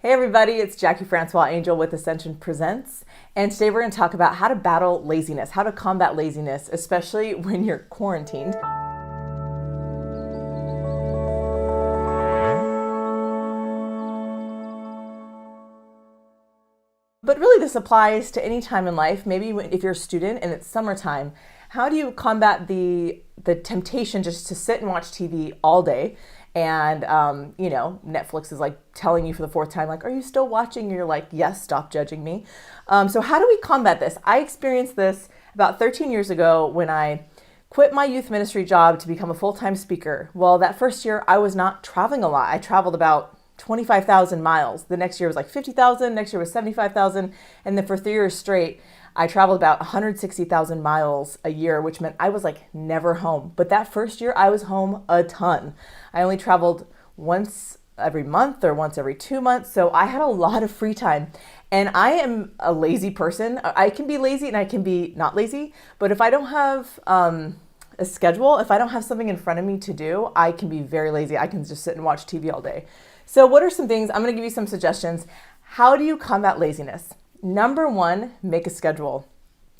Hey everybody, it's Jackie Francois Angel with Ascension Presents, and today we're going to talk about how to battle laziness, how to combat laziness, especially when you're quarantined. But really this applies to any time in life. Maybe if you're a student and it's summertime, how do you combat the temptation just to sit and watch TV all day? And, Netflix is like telling you for the fourth time, like, are you still watching? And you're like, yes, stop judging me. So how do we combat this? I experienced this about 13 years ago when I quit my youth ministry job to become a full-time speaker. Well, that first year I was not traveling a lot. I traveled about 25,000 miles. The next year was like 50,000. Next year was 75,000. And then for 3 years straight, I traveled about 160,000 miles a year, which meant I was like never home. But that first year I was home a ton. I only traveled once every month or once every 2 months. So I had a lot of free time. And I am a lazy person. I can be lazy and I can be not lazy. But if I don't have a schedule, if I don't have something in front of me to do, I can be very lazy. I can just sit and watch TV all day. So what are some things? I'm going to give you some suggestions. How do you combat laziness? Number one, make a schedule.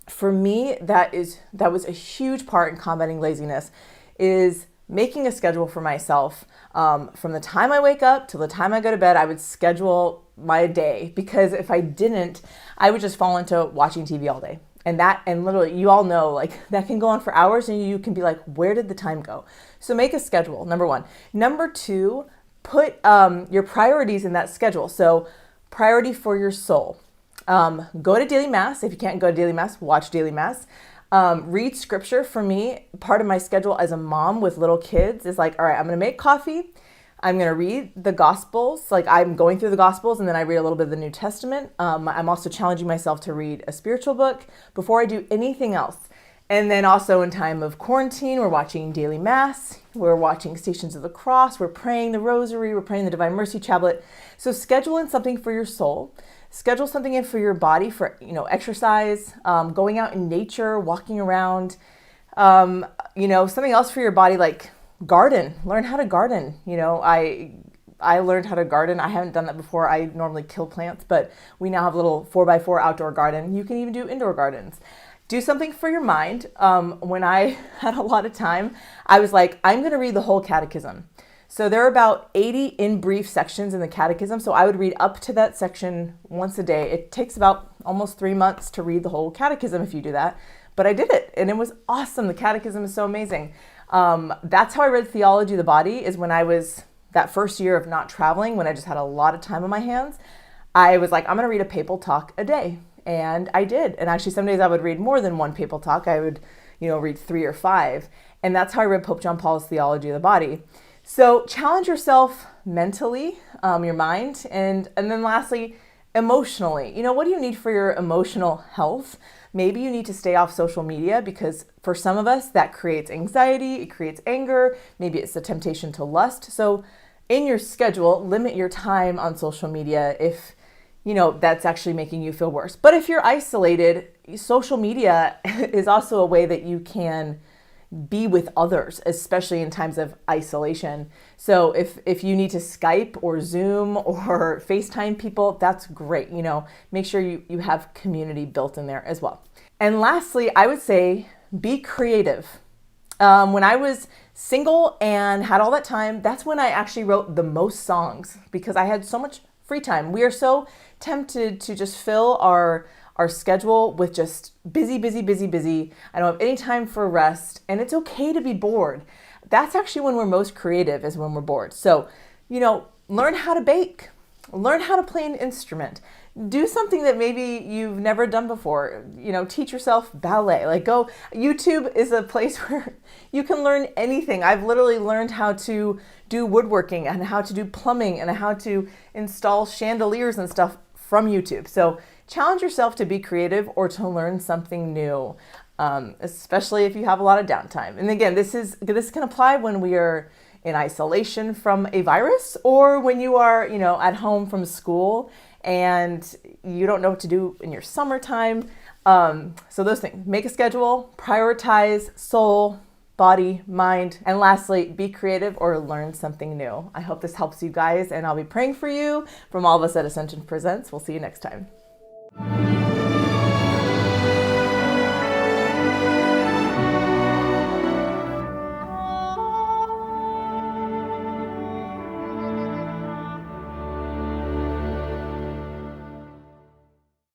For me, that was a huge part in combating laziness, is making a schedule for myself. From the time I wake up till the time I go to bed, I would schedule my day, because if I didn't, I would just fall into watching TV all day. And literally, you all know, like, that can go on for hours and you can be like, where did the time go? So make a schedule, number one. Number two, put your priorities in that schedule. So priority for your soul. Go to daily mass. If you can't go to daily mass, watch daily mass. Read scripture. For me, part of my schedule as a mom with little kids is like, all right, I'm going to make coffee. I'm going to read the Gospels. Like, I'm going through the Gospels and then I read a little bit of the New Testament. I'm also challenging myself to read a spiritual book before I do anything else. And then also in time of quarantine, we're watching daily mass. We're watching Stations of the Cross. We're praying the Rosary. We're praying the Divine Mercy Chaplet. So schedule in something for your soul. Schedule something in for your body, for, exercise, going out in nature, walking around, something else for your body, like garden. Learn how to garden. I learned how to garden. I haven't done that before. I normally kill plants, but we now have a little 4x4 outdoor garden. You can even do indoor gardens. Do something for your mind. When I had a lot of time, I was like, I'm going to read the whole catechism. So there are about 80 in brief sections in the catechism. So I would read up to that section once a day. It takes about almost 3 months to read the whole catechism if you do that. But I did it and it was awesome. The catechism is so amazing. That's how I read Theology of the Body, is when I was that first year of not traveling, when I just had a lot of time on my hands. I was like, I'm going to read a papal talk a day. And I did. And actually some days I would read more than one papal talk. I would, read 3 or 5. And that's how I read Pope John Paul's Theology of the Body. So challenge yourself mentally, your mind, and then lastly, emotionally. What do you need for your emotional health? Maybe you need to stay off social media, because for some of us that creates anxiety, it creates anger, maybe it's a temptation to lust. So in your schedule, limit your time on social media if that's actually making you feel worse. But if you're isolated, social media is also a way that you can be with others, especially in times of isolation. So if you need to Skype or Zoom or FaceTime people, that's great. Make sure you have community built in there as well. And lastly, I would say be creative. When I was single and had all that time, that's when I actually wrote the most songs, because I had so much free time. We are so tempted to just fill our schedule with just busy. I don't have any time for rest, and it's okay to be bored. That's actually when we're most creative, is when we're bored. So, learn how to bake, learn how to play an instrument, do something that maybe you've never done before. Teach yourself ballet. YouTube is a place where you can learn anything. I've literally learned how to do woodworking and how to do plumbing and how to install chandeliers and stuff from YouTube. So challenge yourself to be creative or to learn something new, especially if you have a lot of downtime. And again, this can apply when we are in isolation from a virus, or when you are, at home from school and you don't know what to do in your summertime. So those things: make a schedule, prioritize soul, body, mind, and lastly, be creative or learn something new. I hope this helps you guys, and I'll be praying for you. From all of us at Ascension Presents, we'll see you next time.